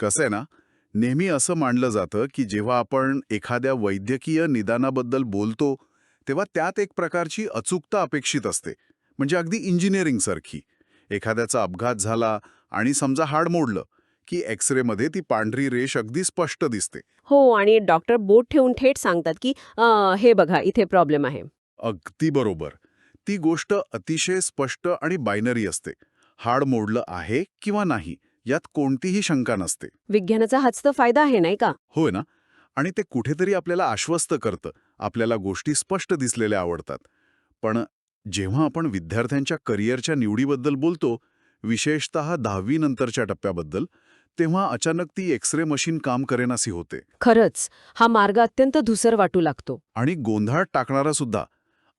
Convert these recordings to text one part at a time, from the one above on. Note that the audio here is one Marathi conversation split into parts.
कसं आहे ना, नेहमी असं मानलं जातं की जेव्हा आपण एखाद्या वैद्यकीय निदानाबद्दल बोलतो तेव्हा त्यात एक प्रकारची अचूकता अपेक्षित असते. म्हणजे अगदी इंजिनिअरिंगसारखी. एखाद्याचा अपघात झाला आणि समजा हाड मोडलं की एक्स-रेमध्ये ती पांढरी रेष अगदी स्पष्ट दिसते. हो, आणि डॉक्टर बोट ठेवून थेट सांगतात की हे बघा इथे प्रॉब्लेम आहे. अगदी बरोबर. ती गोष्ट अतिशय स्पष्ट आणि बायनरी असते. हाड मोडलं आहे किंवा नाही यात कोणतीही शंका नसते. विज्ञानाचा हाच तर फायदा आहे नाही का? होय ना? आणि ते कुठेतरी आपल्याला आश्वस्त करतं. आपल्याला गोष्टी स्पष्ट दिसलेल्या आवडतात. पण जेव्हा आपण विद्यार्थ्यांच्या करिअरच्या निवडीबद्दल बोलतो, विशेषतः 10वी नंतरच्या टप्प्याबद्दल, तेव्हा अचानक ती एक्स-रे मशीन काम करेनासी होते. खरंच, हा मार्ग अत्यंत धुसर वाटू लागतो. आणि गोंधळात टाकणारा सुद्धा.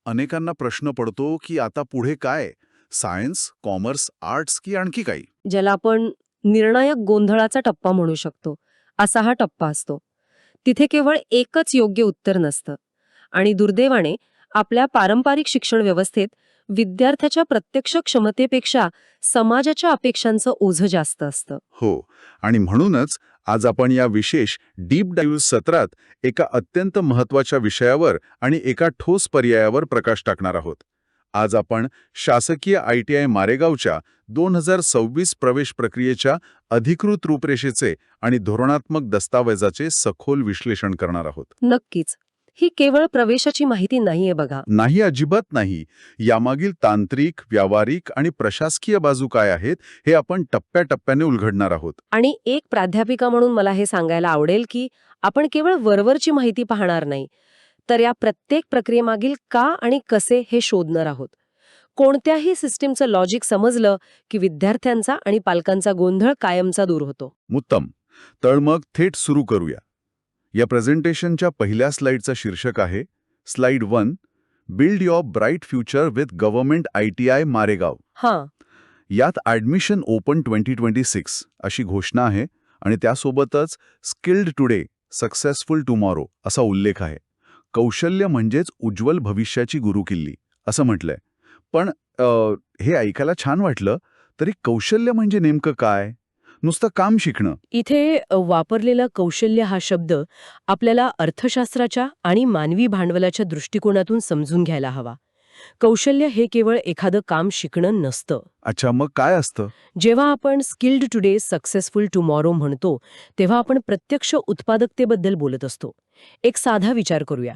अनेकांना प्रश्न पडतो की आता पुढे काय? सायन्स, कॉमर्स, आर्ट्स की आणखी काही? ज्याला आपण निर्णायक गोंधळाचा टप्पा म्हणू शकतो, असा हा टप्पा असतो. तिथे केवळ एकच योग्य उत्तर नसतं. आणि दुर्दैवाने आपल्या पारंपरिक शिक्षण व्यवस्थेत विद्यार्थ्याच्या प्रत्यक्ष क्षमतेपेक्षा समाजाच्या अपेक्षांचं ओझं जास्त असतं. हो. आणि म्हणूनच आज आपण या विशेष डीप डाईव्ह सत्रात एका अत्यंत महत्त्वाच्या विषयावर आणि एका ठोस पर्यायावर प्रकाश टाकणार आहोत. आज आपण शासकीय ITI मारेगावच्या 2026 प्रवेश प्रक्रियेच्या अधिकृत रूपरेषेचे आणि धोरणात्मक दस्तावेजाचे सखोल विश्लेषण करणार आहोत. नक्कीच. ही केवळ प्रवेशाची माहिती नाहीये बघा. नाही, अजिबात नाही. यामागील तांत्रिक, व्यावहारिक आणि प्रशासकीय बाजू काय आहेत हे आपण टप्प्याटप्प्याने उलगडणार आहोत. आणि एक प्राध्यापिका म्हणून मला हे सांगायला आवडेल की आपण केवळ वरवरची माहिती पाहणार नाही, तर या प्रत्येक प्रक्रियेमागील का आणि कसे हे शोधणार आहोत. कोणत्याही सिस्टीमचं लॉजिक समजलं की विद्यार्थ्यांचा आणि पालकांचा गोंधळ कायमचा दूर होतो. उत्तम. तर मग थेट सुरू करूया. या प्रेझेंटेशनच्या पहिल्या स्लाइडचा शीर्षक आहे slide 1, build your bright future with government ITI Maregaon. हां, यात ॲडमिशन ओपन 2026 अशी घोषणा आहे आणि त्यासोबतच स्किल्ड टुडे, सक्सेसफुल टुमॉरो असा उल्लेख आहे. कौशल्य म्हणजेच उज्ज्वल भविष्याची गुरुकिल्ली असं म्हटलंय. पण हे ऐकायला छान वाटलं, तरी कौशल्य म्हणजे नेमकं काय? नुसतं काम शिकणं? इथे वापरलेला कौशल्य हा शब्द आपल्याला अर्थशास्त्राच्या आणि मानवी भांडवलाच्या दृष्टिकोनातून समजून घ्यायला हवा. कौशल्य हे केवळ एखादं काम शिकणं नसतं. अच्छा, मग काय असतं? जेव्हा आपण स्किल्ड टुडे सक्सेसफुल टुमॉरो म्हणतो, तेव्हा आपण प्रत्यक्ष उत्पादकतेबद्दल बोलत असतो. एक साधा विचार करूया.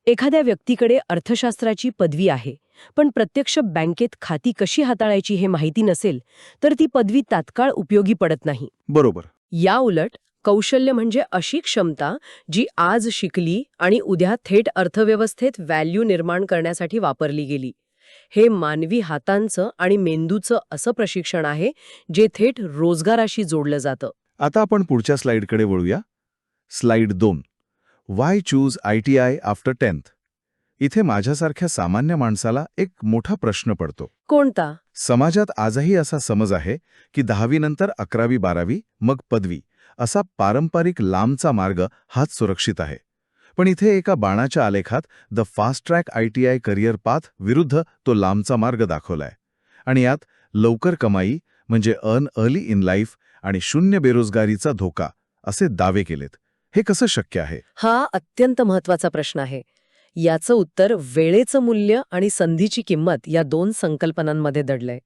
एखाद्या व्यक्तीकडे अर्थशास्त्राची पदवी आहे, पण प्रत्यक्ष बँकेत खाती कशी हाताळायची हे माहिती नसेल, तर ती पदवी तात्काळ उपयोगी पडत नाही. बरोबर. या उलट कौशल्य म्हणजे अशी क्षमता जी आज शिकली आणि उद्या थेट अर्थव्यवस्थेत व्हॅल्यू निर्माण करण्यासाठी वापरली गेली. हे मानवी हातांचं आणि मेंदूचं असं प्रशिक्षण आहे जे थेट रोजगाराशी जोडलं जातं. आता आपण पुढच्या स्लाइडकडे वळूया. Slide 2. Y choose ITI after 10th? इथे माझ्यासारख्या सामान्य माणसाला एक मोठा प्रश्न पडतो. कोणता? समाजात आजही असा समज आहे की 10वी नंतर 11वी 12वी मग पदवी असा पारंपरिक लांबचा मार्ग हाच सुरक्षित आहे. पण इथे एका बाणाच्या आलेखात the fast track ITI career path विरुद्ध तो लांबचा मार्ग दाखवलाय. आणि यात लवकर कमाई म्हणजे अर्न अर्ली इन लाईफ आणि शून्य बेरोजगारीचा धोका असे दावे केलेत. हे कसं शक्य आहे? हा अत्यंत महत्वाचा प्रश्न आहे. याचं उत्तर वेळेचं मूल्य आणि संधीची किंमत या दोन संकल्पनांमध्ये दडलंय.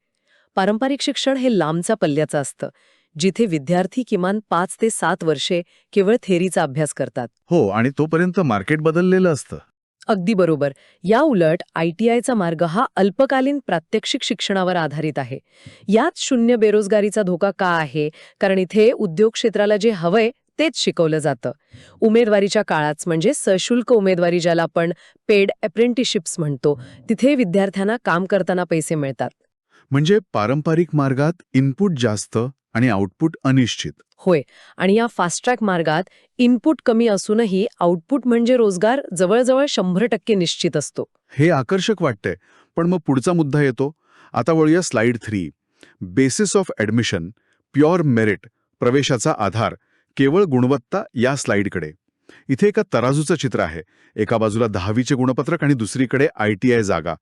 पारंपरिक शिक्षण हे लांबच्या पल्ल्याचं असतं, जिथे विद्यार्थी किमान 5 ते 7 वर्षे केवळ थेरीचा अभ्यास करतात. हो, आणि तोपर्यंत मार्केट बदललेलं असतं. अगदी बरोबर. या उलट ITIचा मार्ग हा अल्पकालीन प्रात्यक्षिक शिक्षणावर आधारित आहे. यात शून्य बेरोजगारीचा धोका का आहे? कारण इथे उद्योग क्षेत्राला जे हवंय तेच शिकवलं जातं. उमेदवारीच्या काळात म्हणजे सशुल्क उमेदवारी ज्याला आपण पेड अप्रेंटिसशिप्स म्हणतो, तिथे विद्यार्थ्यांना काम करताना पैसे मिळतात. म्हणजे पारंपरिक मार्गात इनपुट जास्त आणि आउटपुट अनिश्चित. होय, आणि या फास्ट ट्रॅक मार्गात इनपुट कमी असूनही आउटपुट म्हणजे रोजगार जवळजवळ 100% निश्चित असतो. हे आकर्षक वाटतंय. पण मग पुढचा मुद्दा येतो. आता वळूया slide 3. Basis of admission, pure merit, प्रवेशाचा आधार, केवळ गुणवत्ता या स्लाइडकडे. इथे एका तराजूचं चित्र आहे. एका बाजूला 10वीचे गुणपत्रक आणि दुसरीकडे ITI जागा.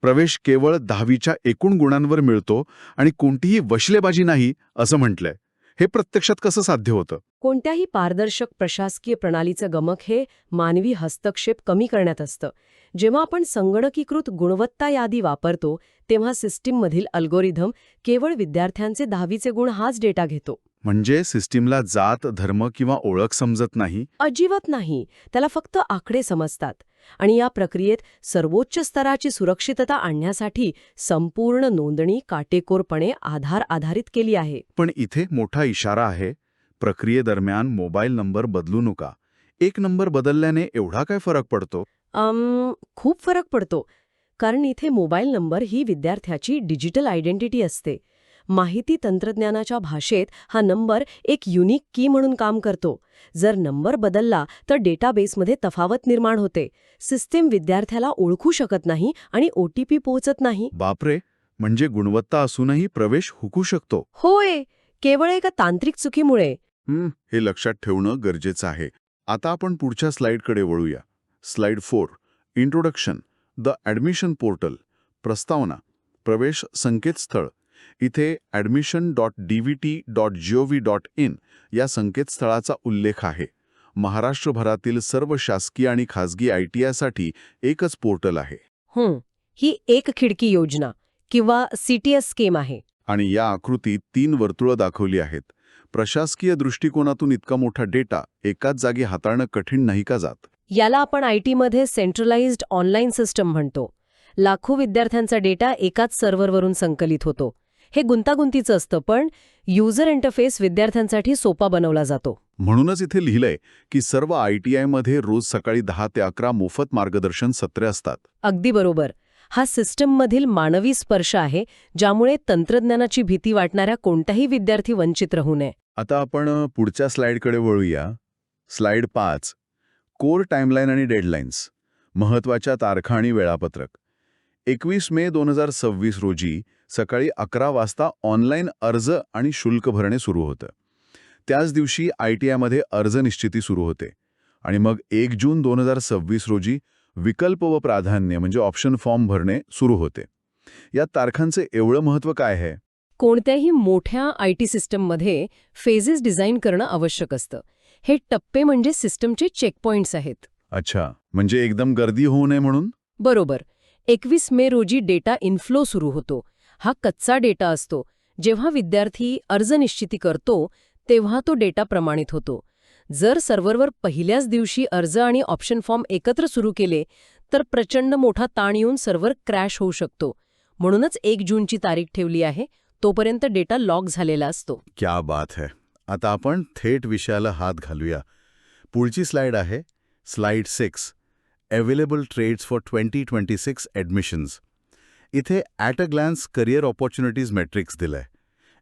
प्रवेश केवळ 10वीच्या एकूण गुणांवर मिळतो आणि कोणतीही वशलेबाजी नाही असं म्हटलंय. हे प्रत्यक्षात कसं साध्य होतं? कोणत्याही पारदर्शक प्रशासकीय प्रणालीचं गमक हे मानवी हस्तक्षेप कमी करण्यात असतं. जेव्हा आपण संगणकीकृत गुणवत्ता यादी वापरतो तेव्हा सिस्टीममधील अल्गोरिदम केवळ विद्यार्थ्यांचे 10वीचे गुण हाच डेटा घेतो. म्हणजे सिस्टीमला जात, धर्म किंवा ओळख समजत नाही. अजिबात नाही. त्याला फक्त आकडे समजतात. आणि या प्रक्रियेत सर्वोच्च स्तराची सुरक्षितता आणण्यासाठी संपूर्ण नोंदणी काटेकोरपणे आधारित केली आहे. पण इथे मोठा इशारा आहे. प्रक्रियेदरम्यान मोबाईल नंबर बदलू नका. एक नंबर बदलल्याने एवढा काय फरक पडतो? खूप फरक पडतो. कारण इथे मोबाईल नंबर ही विद्यार्थ्याची डिजिटल आयडेंटिटी असते. माहिती तंत्रज्ञानाच्या भाषेत हा नंबर एक युनिक की म्हणून काम करतो. जर नंबर बदलला तर डेटाबेसमध्ये तफावत निर्माण होते. सिस्टीम विद्यार्थ्याला ओळखू शकत नाही आणि OTP पोहोचत नाही. बापरे, म्हणजे गुणवत्ता असूनही प्रवेश हुकू शकतो. होय, केवळ एका तांत्रिक चुकीमुळे. हे लक्षात ठेवणं गरजेचं आहे. आता आपण पुढच्या स्लाइडकडे वळूया. Slide 4. Introduction, the admission portal. प्रस्तावना, प्रवेश संकेतस्थळ. इथे admission.dvt.gov.in या संकेतस्थळाचा उल्लेख आहे. महाराष्ट्रभरातील सर्व शासकीय आणि खासगी ITI एकच पोर्टल आहे. ही एक खिडकी योजना किंवा CTS स्कीम आहे. आणि या आकृतीत 3 वर्तुळं दाखवली आहेत. प्रशासकीय दृष्टिकोनातून इतका मोठा डेटा एकाच जागी हाताळणं कठीण नाही का जात? याला आपण IT मध्ये सेंट्रलाइज्ड ऑनलाईन सिस्टम म्हणतो. लाखो विद्यार्थ्यांचा डेटा एकाच सर्व्हरवरून संकलित होतो. हे गुंतागुंतीचं असतं, पण युजर इंटरफेस विद्यार्थ्यांसाठी सोपा बनवला जातो. म्हणूनच इथे लिहिलंय की सर्व ITI रोज सकाळी 10 ते 11 मोफत मार्गदर्शन सत्रे असतात. अगदी बरोबर. हा सिस्टममधील मानवी स्पर्श आहे, ज्यामुळे तंत्रज्ञानाची भीती वाटणाऱ्या कोणताही विद्यार्थी वंचित राहू नये. आता आपण पुढच्या स्लाइडकडे वळूया. स्लाइड 5. कोर टाइमलाईन आणि डेडलाईन्स. महत्त्वाच्या तारखा आणि वेळापत्रक. 21 मे 2026 रोजी सकाळी 11 वाजता ऑनलाईन अर्ज आणि शुल्क भरणे सुरू होतं. त्याच दिवशी ITI अर्ज निश्चिती सुरू होते. आणि मग 1 जून 2026 रोजी विकल्प व प्राधान्य म्हणजे ऑप्शन फॉर्म भरणे सुरू होते. या तारखांचे एवढं महत्त्व काय आहे? कोणत्याही मोठ्या IT सिस्टममध्ये फेजेस डिझाईन करणं आवश्यक असतं. हे टप्पे म्हणजे सिस्टमचे चेकपॉइंट्स आहेत. अच्छा, म्हणजे एकदम गर्दी होऊ नये म्हणून? बरोबर. 21 मे रोजी डेटा इनफ्लो सुरू होतो. हा कच्चा डेटा असतो. जेव्हा विद्यार्थी अर्ज निश्चिती करतो तेव्हा तो डेटा प्रमाणित होतो. जर सर्व्हरवर पहिल्याच दिवशी अर्ज आणि ऑप्शन फॉर्म एकत्र सुरू केले तर प्रचंड मोठा ताण येऊन सर्व्हर क्रॅश होऊ शकतो. म्हणूनच 1 जूनची तारीख ठेवली आहे. तोपर्यंत डेटा लॉक झालेला असतो. क्या बात है. आता आपण थेट विषयाला हात घालूया. पुढची स्लाइड आहे slide 6. Available trades for 2026 admissions. इथे at a glance career opportunities matrix दिलंय.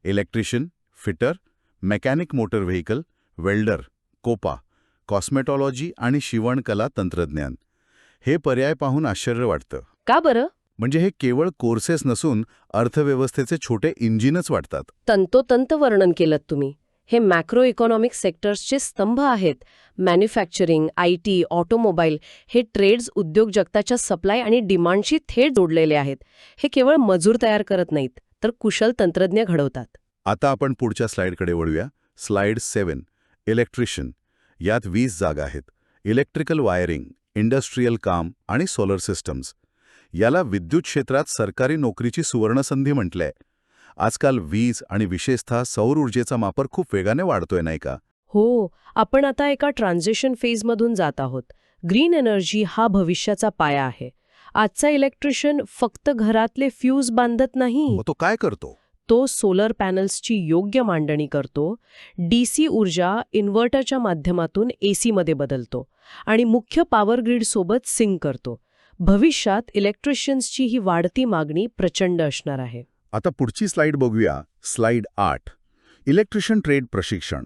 Electrician, fitter, mechanic motor vehicle, welder, COPA, cosmetology आणि शिवणकला तंत्रज्ञान. हे पर्याय पाहून आश्चर्य वाटतं. का बरं? म्हणजे हे केवळ कोर्सेस नसून अर्थव्यवस्थेचे छोटे इंजिनच वाटतात. तंतोतंत वर्णन केलं तुम्ही. हे मॅक्रो इकॉनॉमिक सेक्टर्सचे स्तंभ आहेत. मॅन्युफॅक्चरिंग, IT, ऑटोमोबाईल हे ट्रेड्स उद्योग जगताच्या सप्लाय आणि डिमांडशी थेट जोडलेले आहेत. हे केवळ मजूर तयार करत नाहीत, तर कुशल तंत्रज्ञ घडवतात. आता आपण पुढच्या स्लाइडकडे वळूया. स्लाइड 7. इलेक्ट्रिशियन. यात 20 जागा आहेत. इलेक्ट्रिकल वायरिंग, इंडस्ट्रियल काम आणि सोलर सिस्टम्स. याला विद्युत क्षेत्रात सरकारी नोकरीची सुवर्णसंधी म्हटलंय. आजकाल वीज आणि विशेषतः सौर ऊर्जेचा वापर खूप वेगाने वाढतोय, नाही का? हो, आपण आता एका ट्रान्झिशन फेजमधून जात आहोत. ग्रीन एनर्जी हा भविष्याचा पाया आहे. आजचा इलेक्ट्रिशियन फक्त घरातले फ्यूज बांधत नाही. मग तो काय करतो? तो सोलर पॅनल्सची योग्य मांडणी करतो, DC ऊर्जा इन्व्हर्टरच्या माध्यमातून AC मध्ये बदलतो आणि मुख्य पॉवर ग्रीडसोबत सिंक करतो. भविष्यात इलेक्ट्रिशियन्सची ही वाढती मागणी प्रचंड असणार आहे. आता पुढची स्लाइड बघूया. स्लाइड 8. इलेक्ट्रिशियन ट्रेड प्रशिक्षण.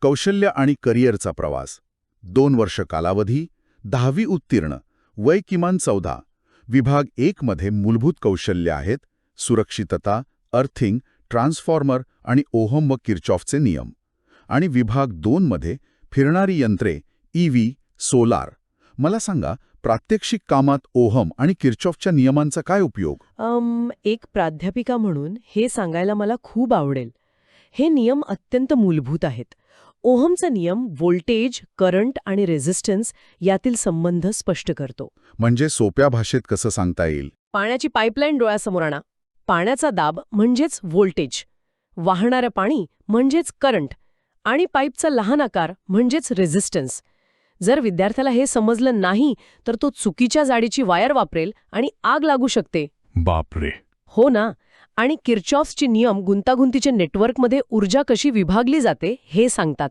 कौशल्य आणि करिअरचा प्रवास. 2 वर्ष कालावधी, 10वी उत्तीर्ण, वय किमान 14. विभाग 1 मध्ये मूलभूत कौशल्य आहेत. सुरक्षितता, अर्थिंग, ट्रान्सफॉर्मर आणि ओहम व किर्चॉफचे नियम. आणि विभाग 2 मध्ये फिरणारी यंत्रे, EV, सोलार. मला सांगा, प्रात्यक्षिक कामात ओहम आणि किर्चॉफच्या नियमांचा काय उपयोग? एक प्राध्यापिका म्हणून हे सांगायला मला खूप आवडेल. हे नियम अत्यंत मूलभूत आहेत. ओहमचा नियम व्होल्टेज, करंट आणि रेझिस्टन्स यातील संबंध स्पष्ट करतो. म्हणजे सोप्या भाषेत कसं सांगता येईल? पाण्याची पाईपलाईन डोळ्यासमोर आणा. पाण्याचा दाब म्हणजेच व्होल्टेज, वाहणारं पाणी म्हणजेच करंट आणि पाईपचा लहान आकार म्हणजेच रेझिस्टन्स. जर विद्यार्थ्याला हे समजलं नाही तर तो चुकीच्या जाडीची वायर वापरेल आणि आग लागू शकते. बापरे. हो ना. आणि किर्चॉफ्सचे नियम गुंतागुंतीच्या नेटवर्कमध्ये ऊर्जा कशी विभागली जाते हे सांगतात.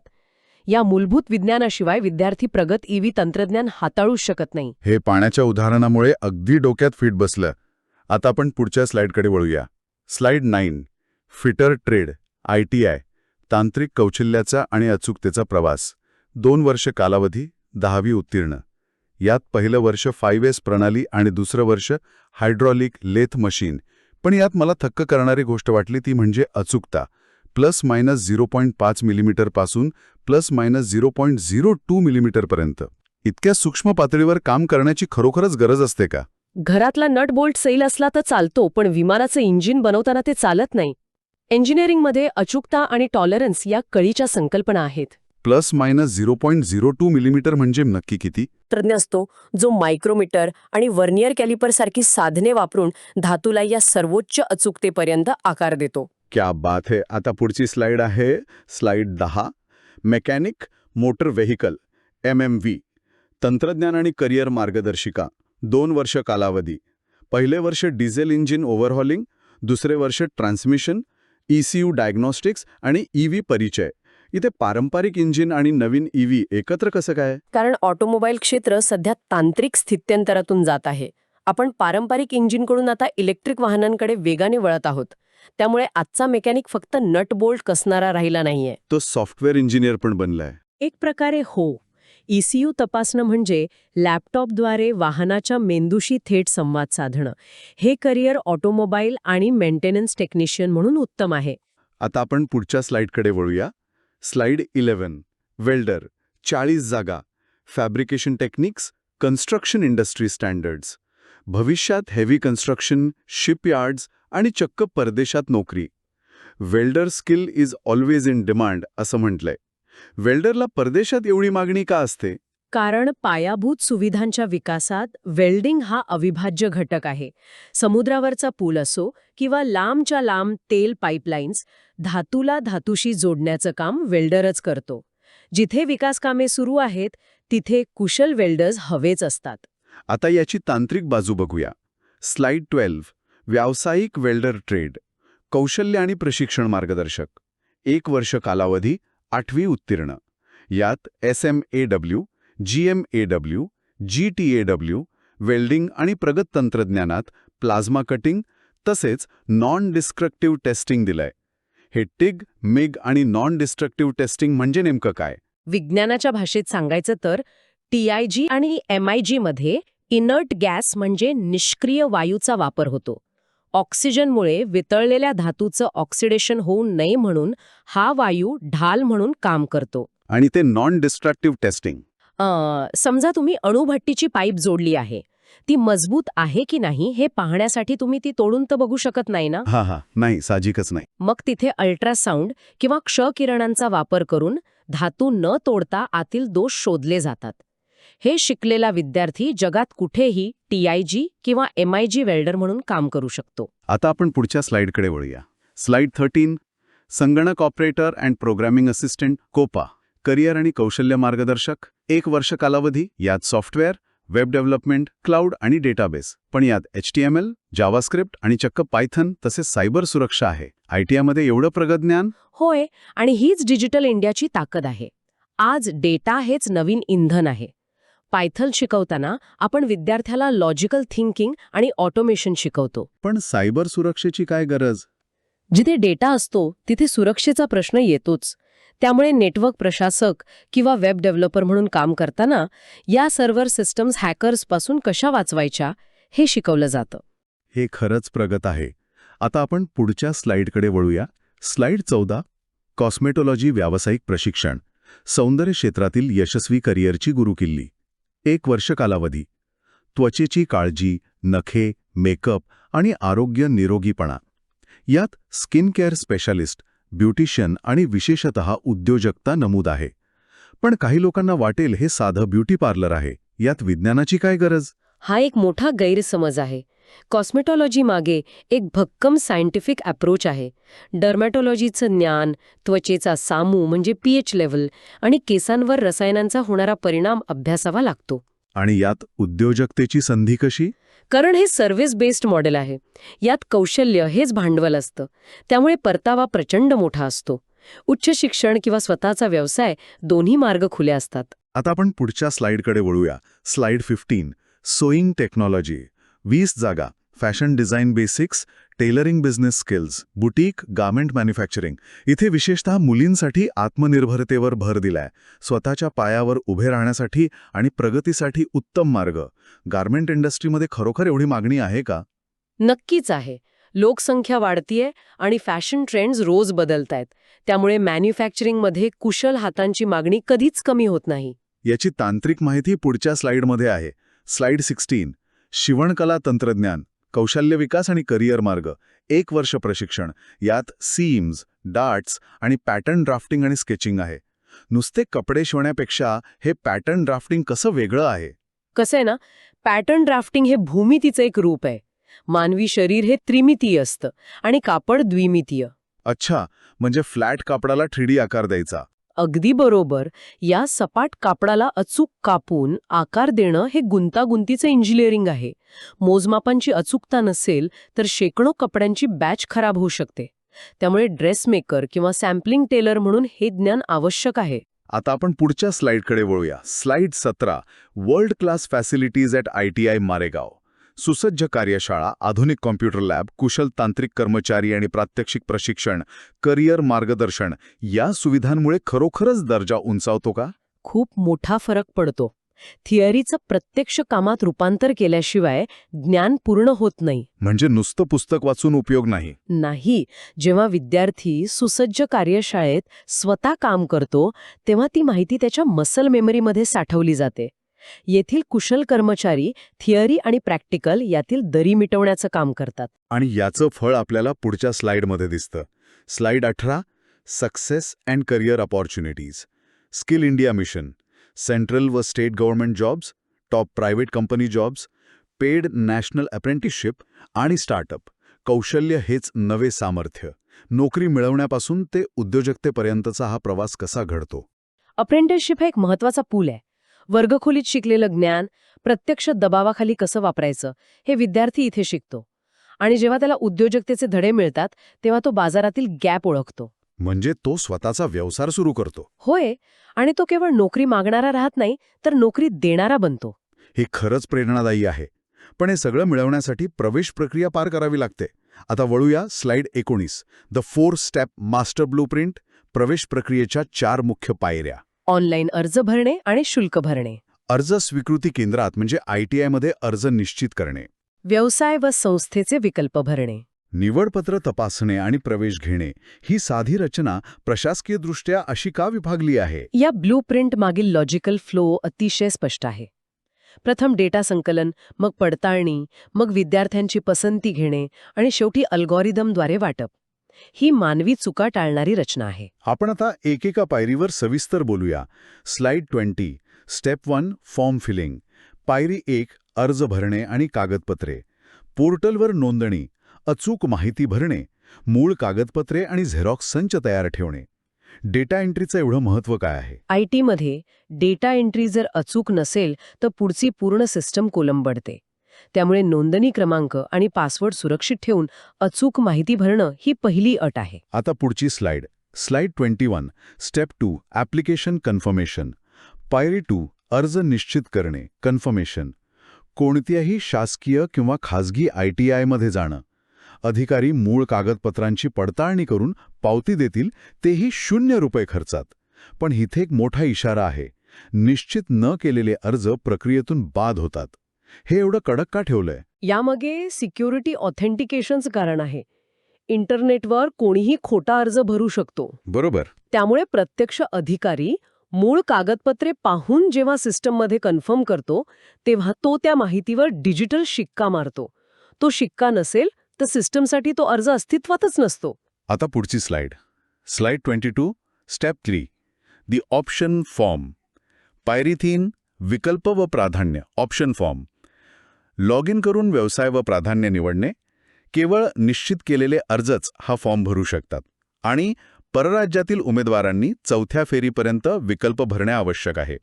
या मूलभूत विज्ञानाशिवाय विद्यार्थी प्रगत ईव्ही तंत्रज्ञान हाताळूच शकत नाही. हे पाण्याच्या उदाहरणामुळे अगदी डोक्यात फिट बसलं. आता आपण पुढच्या स्लाइडकडे वळूया. स्लाइड 9. फिटर ट्रेड, ITI, तांत्रिक कौशल्याचा आणि अचूकतेचा प्रवास. 2 वर्ष कालावधी, 10वी उत्तीर्ण. यात पहिलं वर्ष 5S प्रणाली आणि दुसरं वर्ष हायड्रॉलिक लेथ मशीन. पण यात मला थक्क करणारी गोष्ट वाटली ती म्हणजे अचूकता. ±0.5 मिलीमीटरपासून ±0.02 मिलीमीटरपर्यंत. इतक्या सूक्ष्म पातळीवर काम करण्याची खरोखरच गरज असते का? घरातला नट बोल्ट सैल असला तर चालतो, पण विमानाचं इंजिन बनवताना ते चालत नाही. इंजिनिअरिंगमध्ये अचूकता आणि टॉलरन्स या कळीच्या संकल्पना आहेत. ±0.02 मिलीमीटर म्हणजे नक्की किती? तज्ञ असतो जो मायक्रोमीटर आणि वर्नियर कॅलिपर सारखी साधने वापरून धातूला या सर्वोच्च अचूकतेपर्यंत आकार देतो. क्या बात है. आता पुढची स्लाइड आहे slide 10. Mechanic motor vehicle, MMV. तंत्रज्ञान आणि करिअर मार्गदर्शिका. 2 वर्ष कालावधी. पहिले वर्ष डिझेल इंजिन ओव्हरहॉलिंग, दुसरे वर्ष ट्रान्समिशन, ECU डायग्नोस्टिक्स आणि EV परिचय. इथे पारंपरिक इंजिन आणि नवीन EV एकत्र कसं काय? कारण ऑटोमोबाईल क्षेत्र सध्या तांत्रिक स्थित्यंतरातून जात आहे. आपण पारंपरिक इंजिनकडून आता इलेक्ट्रिक वाहनांकडे वेगाने वळत आहोत. त्यामुळे आजचा मेकॅनिक फक्त नट बोल्ट कसणारा राहिला नाहीये. तो सॉफ्टवेअर इंजिनियर पण बनलाय. एक प्रकारे हो. ECU तपासणं म्हणजे लॅपटॉपद्वारे वाहनाच्या मेंदूशी थेट संवाद साधणं. हे करिअर ऑटोमोबाईल आणि मेंटेनन्स टेक्निशियन म्हणून उत्तम आहे. आता आपण पुढच्या स्लाइडकडे वळूया. स्लाइड 11. वेल्डर, 40 जागा. Fabrication techniques, construction industry standards. भविष्यात हेवी कन्स्ट्रक्शन, शिपयार्ड्स आणि चक्क परदेशात नोकरी. Welder skill is always in demand असं म्हटलंय. वेल्डरला परदेशात एवढी मागणी का असते? कारण पायाभूत सुविधांच्या विकासात वेल्डिंग हा अविभाज्य घटक आहे. समुद्रावरचा पूल असो किंवा लांबच्या लांब तेल पाईपलाईन्स, धातूला धातूशी जोडण्याचं काम वेल्डरच करतो. जिथे विकास कामे सुरू आहेत तिथे कुशल वेल्डर्स हवेच असतात. आता याची तांत्रिक बाजू बघूया. स्लाइड 12. व्यावसायिक वेल्डर ट्रेड, कौशल्य आणि प्रशिक्षण मार्गदर्शक. 1 वर्ष कालावधी, 8वी उत्तीर्ण. यात SMAW, GMAW, GTAW, वेल्डिंग आणि प्रगत तंत्रज्ञानात प्लाझ्मा कटिंग तसेच नॉन डिस्ट्रक्टिव्ह टेस्टिंग दिलंय. हे टिग, मिग आणि नॉन डिस्ट्रक्टिव्ह टेस्टिंग म्हणजे नेमकं काय? विज्ञानाच्या भाषेत सांगायचं तर TIG आणि MIG मध्ये इनर्ट गॅस म्हणजे निष्क्रिय वायूचा वापर होतो. ऑक्सिजनमुळे वितळलेल्या धातूचं ऑक्सिडेशन होऊ नये म्हणून हा वायू ढाल म्हणून काम करतो. आणि ते नॉन डिस्ट्रक्टिव्ह टेस्टिंग? समजा तुम्ही अणुभट्टीची पाईप जोडली आहे. ती मजबूत आहे की नाही हे पाहण्यासाठी तुम्ही ती तोडून तर बघू शकत नाही ना. नाही, साहजिकच नाही. मग तिथे अल्ट्रासाऊंड किंवा क्ष किरणांचा वापर करून धातू न तोडता आतील दोष शोधले जातात. हे शिकलेला विद्यार्थी जगात कुठेही TIG किंवा MIG वेल्डर म्हणून काम करू शकतो. आता आपण पुढच्या स्लाइडकडे वळूया. स्लाइड 13. संगणक operator and programming assistant, COPA. Career आणि कौशल्य मार्गदर्शक. 1 वर्ष कालावधी. यात सॉफ्टवेअर, वेब डेव्हलपमेंट, क्लाउड आणि डेटाबेस. पण यात HTML, जावास्क्रिप्ट आणि चक्क पायथन तसेच सायबर सुरक्षा आहे. ITI मध्ये एवढं प्रगत ज्ञान? होय, आणि हीच डिजिटल इंडियाची ताकद आहे. आज डेटा हेच नवीन इंधन आहे. पायथन शिकवताना आपण विद्यार्थ्याला लॉजिकल थिंकिंग आणि ऑटोमेशन शिकवतो. पण सायबर सुरक्षेची काय गरज? जिथे डेटा असतो तिथे सुरक्षेचा प्रश्न येतोच. त्यामुळे नेटवर्क प्रशासक किंवा वेब डेव्हलपर म्हणून काम करताना या सर्व्हर सिस्टम्स हॅकर्सपासून कशा वाचवायच्या हे शिकवलं जातं. हे खरंच प्रगत आहे. आता आपण पुढच्या स्लाइडकडे वळूया. स्लाइड 14. कॉस्मेटॉलॉजी व्यावसायिक प्रशिक्षण, सौंदर्य क्षेत्रातील यशस्वी करिअरची गुरुकिल्ली. 1 वर्ष कालावधी. त्वचेची काळजी, नखे, मेकअप आणि आरोग्य निरोगीपणा. यात स्किन केअर स्पेशालिस्ट, ब्युटिशियन आणि विशेषतः उद्योजकता नमूद आहे. पण काही लोकांना वाटेल हे साधं ब्युटी पार्लर आहे, यात विज्ञानाची काय गरज? हा एक मोठा गैरसमज आहे. कॉस्मेटॉलॉजी मागे एक भक्कम सायंटिफिक अप्रोच आहे. डर्मॅटॉलॉजीचं ज्ञान, त्वचेचा सामू म्हणजे पीएच लेव्हल आणि केसांवर रसायनांचा होणारा परिणाम अभ्यासावा लागतो. आणि यात उद्योजकतेची संधी कशी? कारण हे सर्व्हिस बेस्ड मॉडेल आहे. यात कौशल्य हेच भांडवल असतं. त्यामुळे परतावा प्रचंड मोठा असतो. उच्च शिक्षण किंवा स्वतःचा व्यवसाय दोन्ही मार्ग खुले असतात. आता आपण पुढच्या स्लाइडकडे वळूया. स्लाइड 15. Sowing technology. 20 जागा, fashion design basics, tailoring business skills, boutique, garment manufacturing. इथे विशेषतः मुलींसाठी आत्मनिर्भरतेवर भर दिलाय. स्वतःच्या पायावर उभे राहण्यासाठी आणि प्रगतीसाठी उत्तम मार्ग. गार्मेंट इंडस्ट्रीमध्ये खरोखर एवढी मागणी आहे का? नक्कीच आहे. लोकसंख्या वाढतीये आणि फॅशन ट्रेंड्स रोज बदलतायत. त्यामुळे मॅन्युफॅक्चरिंगमध्ये कुशल हातांची मागणी कधीच कमी होत नाही. याची तांत्रिक माहिती पुढच्या स्लाइडमध्ये आहे. स्लाइड 16. शिवणकला तंत्रज्ञान, कौशल्य विकास आणि करिअर मार्ग. 1 वर्ष प्रशिक्षण. यात सीम्स, डार्ट्स आणि पॅटर्न ड्राफ्टिंग आणि स्केचिंग आहे. नुसते कपडे शिवण्यापेक्षा हे पॅटर्न ड्राफ्टिंग कसं वेगळं आहे? कसं आहे ना, पॅटर्न ड्राफ्टिंग हे भूमितीचं एक रूप आहे. मानवी शरीर हे त्रिमितीय असतं आणि कापड द्विमितीय. अच्छा, म्हणजे फ्लॅट कापडाला 3D आकार द्यायचा. अगदी बरोबर. या सपाट कापडाला अचूक कापून आकार देणं हे गुंतागुंतीचं इंजिनिअरिंग आहे. मोजमापांची अचूकता नसेल तर शेकडो कपड्यांची बॅच खराब होऊ शकते. त्यामुळे ड्रेसमेकर किंवा सॅम्पलिंग टेलर म्हणून हे ज्ञान आवश्यक आहे. आता आपण पुढच्या स्लाइडकडे वळूया. Slide 17. World class facilities at ITI Maregaon. सुसज्ज कार्यशाळा, आधुनिक कॉम्प्युटर लॅब, कुशल तांत्रिक कर्मचारी आणि प्रात्यक्षिक प्रशिक्षण, करिअर मार्गदर्शन या सुविधांमुळे खरोखरच दर्जा उंचावतो का? खूप मोठा फरक पडतो. थिअरीचं प्रत्यक्ष कामात रूपांतर केल्याशिवाय ज्ञान पूर्ण होत नाही. म्हणजे नुसतं पुस्तक वाचून उपयोग नाही. नाही. जेव्हा विद्यार्थी सुसज्ज कार्यशाळेत स्वतः काम करतो तेव्हा ती माहिती त्याच्या मसल मेमरीमध्ये साठवली जाते. येथील कुशल कर्मचारी थिअरी आणि प्रॅक्टिकल यातील दरी मिटवण्याचं काम करतात. आणि याचं फळ आपल्याला पुढच्या स्लाइडमध्ये दिसतं. Slide 18. Success and career opportunities. Skill India mission. Central व state government jobs, top private company jobs, paid national apprenticeship आणि स्टार्टअप. कौशल्य हेच नवे सामर्थ्य. नोकरी मिळवण्यापासून ते उद्योजकतेपर्यंतचा हा प्रवास कसा घडतो? अप्रेंटिसशिप हा एक महत्वाचा पूल आहे. वर्गखोलीत शिकलेलं ज्ञान प्रत्यक्ष दबावाखाली कसं वापरायचं हे विद्यार्थी इथे शिकतो. आणि जेव्हा त्याला उद्योजकतेचे धडे मिळतात तेव्हा तो बाजारातील गॅप ओळखतो. म्हणजे तो स्वतःचा व्यवसाय सुरू करतो. होय. आणि तो केवळ नोकरी मागणारा राहत नाही तर नोकरी देणारा बनतो. हे खरंच प्रेरणादायी आहे. पण हे सगळं मिळवण्यासाठी प्रवेश प्रक्रिया पार करावी लागते. आता वळूया slide 19. The 4 step master blueprint. प्रवेश प्रक्रियेच्या 4 मुख्य पायऱ्या. ऑनलाईन अर्ज भरणे आणि शुल्क भरणे. अर्ज स्वीकृती केंद्रात म्हणजे ITI मध्ये अर्ज निश्चित करणे. व्यवसाय व संस्थेचे विकल्प भरणे. निवडपत्र तपासणे आणि प्रवेश घेणे. ही साधी रचना प्रशासकीयदृष्ट्या अशी का विभागली आहे? या ब्लूप्रिंट मागील लॉजिकल फ्लो अतिशय स्पष्ट आहे. प्रथम डेटा संकलन, मग पडताळणी, मग विद्यार्थ्यांची पसंती घेणे आणि शेवटी अल्गोरिदमद्वारे वाटप. ही मानवी चुका टाळणारी रचना आहे. आपण आता एकेका पायरीवर सविस्तर बोलूया. स्लाइड 20. स्टेप 1. Form filling. पायरी 1. अर्ज भरणे आणि कागदपत्रे. पोर्टलवर नोंदणी, अचूक माहिती भरणे, मूळ कागदपत्रे आणि झेरॉक्स संच तयार ठेवणे. डेटा एंट्रीचं एवढं महत्त्व काय आहे? IT मध्ये डेटा एंट्री जर अचूक नसेल तर पुढची पूर्ण सिस्टम कोलंबडते. त्यामुळे नोंदणी क्रमांक आणि पासवर्ड सुरक्षित ठेवून अचूक माहिती भरणं ही पहिली अट आहे. आता पुढची slide. Slide 21. Step 2. Application confirmation. पायरी 2. अर्ज निश्चित करणे, कन्फर्मेशन. कोणत्याही शासकीय किंवा खाजगी ITI मध्ये जाणं. अधिकारी मूळ कागदपत्रांची पडताळणी करून पावती देतील, तेही ₹0 खर्चात. पण इथे एक मोठा इशारा आहे. निश्चित न केलेले अर्ज प्रक्रियेतून बाद होतात. हे एवढं कडक का ठेवलंय? यामागे सिक्युरिटी ऑथेंटिकेशनचं कारण आहे. इंटरनेटवर कोणीही खोटा अर्ज भरू शकतो. बरोबर. त्यामुळे प्रत्यक्ष अधिकारी मूळ कागदपत्रे पाहून जेव्हा सिस्टममध्ये कन्फर्म करतो तेव्हा तो त्या माहितीवर डिजिटल शिक्का मारतो. तो शिक्का नसेल तर सिस्टमसाठी तो अर्ज अस्तित्वातच नसतो. आता पुढची slide. Slide 22, step 3, the option form. पायरी 3, विकल्प व प्राधान्य, ऑप्शन फॉर्म. लॉग इन करून व्यवसाय व प्राधान्य निवडणे. केवळ निश्चित केलेले अर्जच हा फॉर्म भरू शकतात आणि परराज्यातील उमेदवारांनी 4थ्या फेरीपर्यंत विकल्प भरणे आवश्यक आहे.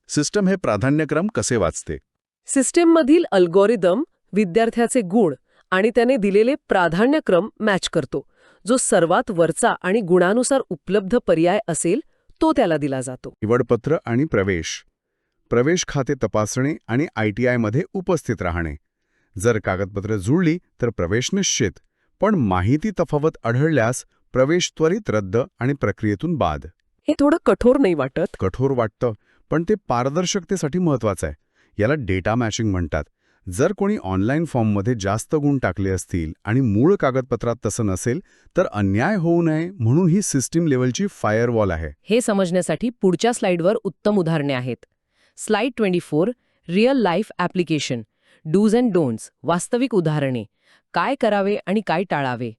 सिस्टम हे प्राधान्यक्रम कसे वाचते? सिस्टीममधील अल्गोरिदम विद्यार्थ्याचे गुण आणि त्याने दिलेले प्राधान्यक्रम मॅच करतो. जो सर्वात वरचा आणि गुणानुसार उपलब्ध पर्याय असेल तो त्याला दिला जातो. निवडपत्र आणि प्रवेश. प्रवेश खाते तपासणे आणि ITI मध्ये उपस्थित राहणे. जर कागदपत्र जुळली तर प्रवेश निश्चित, पण माहिती तफावत आढळल्यास प्रवेश त्वरित रद्द आणि प्रक्रियेतून बाद. हे थोडं कठोर नाही वाटत? कठोर वाटतं, पण ते पारदर्शकतेसाठी महत्वाचं आहे. याला डेटा मॅचिंग म्हणतात. जर कोणी ऑनलाईन फॉर्ममध्ये जास्त गुण टाकले असतील आणि मूळ कागदपत्रात तसं नसेल तर अन्याय होऊ नये म्हणून ही सिस्टीम लेव्हलची फायरवॉल आहे. हे समजण्यासाठी पुढच्या स्लाइडवर उत्तम उदाहरणे आहेत. Slide 24, real life application, dos and don'ts, वास्तविक उदाहरणे, काय करावे आणि काय टाळावे.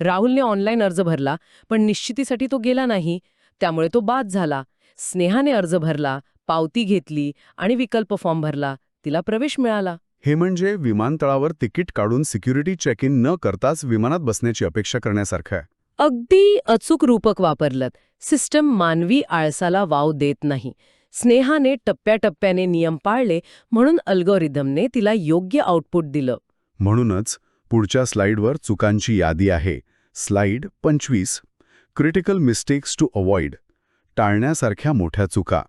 राहुलने ऑनलाईन अर्ज भरला, पण निश्चितीसाठी तो गेला नाही, त्यामुळे तो बाद झाला. स्नेहाने अर्ज भरला, पावती घेतली आणि विकल्प फॉर्म भरला, तिला प्रवेश मिळाला. हे म्हणजे विमानतळावर तिकीट काढून सिक्युरिटी चेक इन न करताच विमानात बसण्याची अपेक्षा करण्यासारखं आहे. अगदी अचूक रूपक वापरलं. सिस्टम मानवी आळसाला वाव देत नाही. स्नेहाने टप्प्याटप्प्याने नियम पाळले म्हणून अल्गोरिदमने तिला योग्य आउटपुट दिलं. म्हणूनच पुढच्या स्लाइडवर चुकांची यादी आहे. Slide 25, critical mistakes to avoid, टाळण्यासारख्या मोठ्या चुका.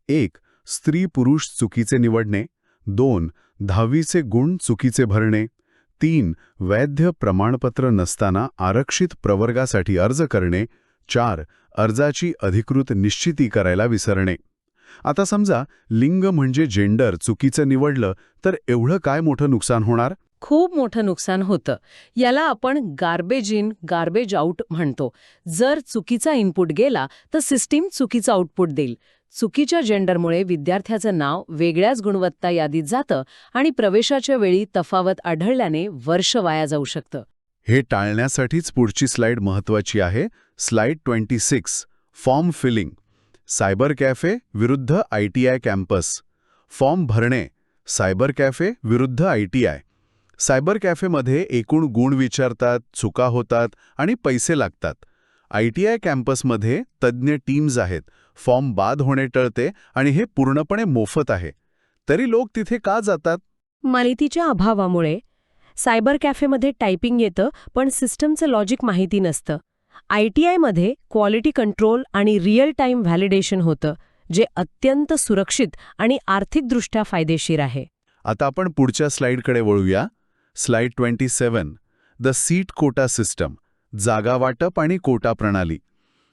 1. स्त्री-पुरुष चुकीचे निवडणे. 2. 10वीचे गुण चुकीचे भरणे. 3. वैध प्रमाणपत्र नसताना आरक्षित प्रवर्गासाठी अर्ज करणे. 4. अर्जाची अधिकृत निश्चिती करायला विसरणे. आता समजा लिंग म्हणजे जेंडर चुकीचं निवडलं तर एवढं काय मोठं नुकसान होणार? खूप मोठं नुकसान होतं. याला आपण गार्बेज इन गार्बेज आउट म्हणतो. जर चुकीचा इनपुट गेला तर सिस्टीम चुकीचं आउटपुट देईल. चुकीच्या जेंडरमुळे विद्यार्थ्याचं नाव वेगळ्याच गुणवत्ता यादीत जातं आणि प्रवेशाच्या वेळी तफावत आढळल्याने वर्ष वाया जाऊ शकतं. हे टाळण्यासाठीच पुढची स्लाइड महत्वाची आहे. Slide 26, form filling. Cyber cafe विरुद्ध ITI कॅम्पस. फॉर्म भरणे. सायबर कॅफे विरुद्ध ITI. सायबर कॅफेमध्ये एकूण गुण विचारतात, चुका होतात आणि पैसे लागतात. ITI कॅम्पसमध्ये तज्ज्ञ टीम्स आहेत. फॉर्म बाद होणे टळते आणि हे पूर्णपणे मोफत आहे. तरी लोक तिथे का जातात? माहितीच्या अभावामुळे. सायबर कॅफेमध्ये टायपिंग येतं पण सिस्टमचं लॉजिक माहिती नसतं. ITI मध्ये क्वालिटी कंट्रोल आणि रिअल टाईम व्हॅलिडेशन होतं, जे अत्यंत सुरक्षित आणि आर्थिकदृष्ट्या फायदेशीर आहे. आता आपण पुढच्या स्लाइडकडे वळूया. Slide 27, the seat quota system, जागा वाटप आणि कोटा प्रणाली.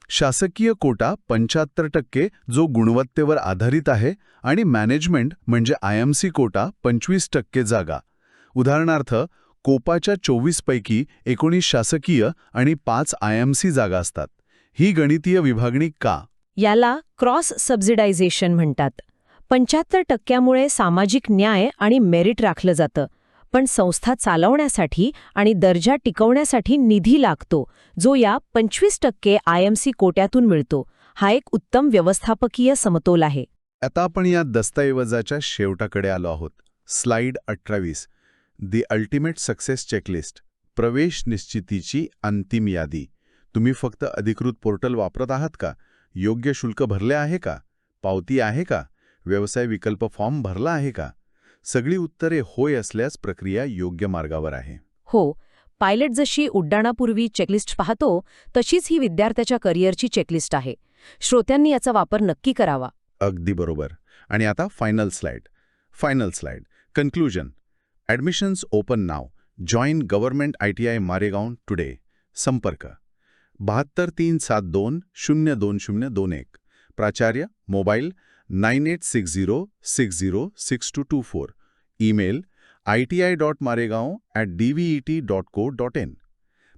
शासकीय कोटा 75% जो गुणवत्तेवर आधारित आहे आणि मॅनेजमेंट म्हणजे IMC कोटा 25% जागा. उदाहरणार्थ कोपाच्या 24 पैकी 19 शासकीय आणि 5 IMC जागा असतात. ही गणितीय विभागणी का? याला क्रॉस सबसिडायझेशन म्हणतात. 75%मुळे सामाजिक न्याय आणि मेरिट राखलं जातं, पण संस्था चालवण्यासाठी आणि दर्जा टिकवण्यासाठी निधी लागतो, जो या 25% IMC कोट्यातून मिळतो. हा एक उत्तम व्यवस्थापकीय समतोल आहे. आता आपण या दस्तऐवजाच्या शेवटाकडे आलो आहोत. स्लाइड 28, दी अल्टिमेट सक्सेस चेकलिस्ट, प्रवेश निश्चितीची अंतिम यादी. तुम्ही फक्त अधिकृत पोर्टल वापरत आहात का? योग्य शुल्क भरले आहे का? पावती आहे का? व्यवसाय विकल्प फॉर्म भरला आहे का? सगळी उत्तरे होय असल्यास प्रक्रिया योग्य मार्गावर आहे. हो, पायलट जशी उड्डाणापूर्वी चेकलिस्ट पाहतो तशीच ही विद्यार्थ्याच्या करिअरची चेकलिस्ट आहे. श्रोत्यांनी याचा वापर नक्की करावा. अगदी बरोबर. आणि आता final slide. Conclusion. Admissions open now. Join government ITI Maregaon today. संपर्क 7237202021. प्राचार्य, मोबाईल 9860606224. Email iti.maregaon@dvet.co.in.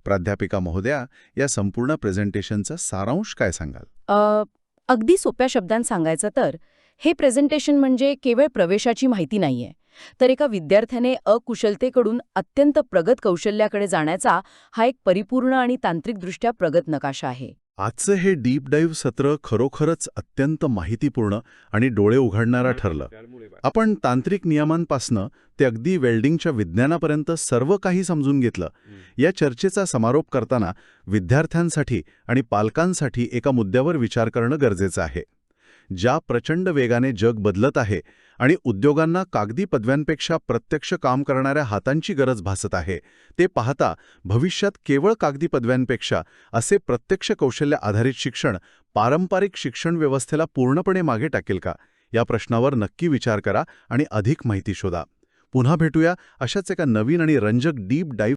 प्राध्यापिका महोदया, या संपूर्ण प्रेझेंटेशनचा सारांश काय सांगाल? अगदी सोप्या शब्दांत सांगायचं तर हे प्रेझेंटेशन म्हणजे केवळ प्रवेशाची माहिती नाहीये, तर एका विद्यार्थ्याने अकुशलतेकडून अत्यंत प्रगत कौशल्याकडे जाण्याचा हा एक परिपूर्ण आणि तांत्रिकदृष्ट्या प्रगत नकाशा आहे. आजचं हे डीप डाईव्ह सत्र खरोखरच अत्यंत माहितीपूर्ण आणि डोळे उघडणारा ठरलं. आपण तांत्रिक नियमांपासनं ते अगदी वेल्डिंगच्या विज्ञानापर्यंत सर्व काही समजून घेतलं. या चर्चेचा समारोप करताना विद्यार्थ्यांसाठी आणि पालकांसाठी एका मुद्द्यावर विचार करणं गरजेचं आहे. ज्या प्रचंड वेगाने जग बदलत आहे आणि उद्योगांना कागदी पदव्यांपेक्षा प्रत्यक्ष काम करणाऱ्या हातांची गरज भासत आहे, ते पाहता भविष्यात केवळ कागदी पदव्यांपेक्षा असे प्रत्यक्ष कौशल्य आधारित शिक्षण पारंपरिक शिक्षण व्यवस्थेला पूर्णपणे मागे टाकेल का? या प्रश्नावर नक्की विचार करा आणि अधिक माहिती शोधा. पुन्हा भेटूया अशाच एका नवीन आणि रंजक डीप डाईव्ह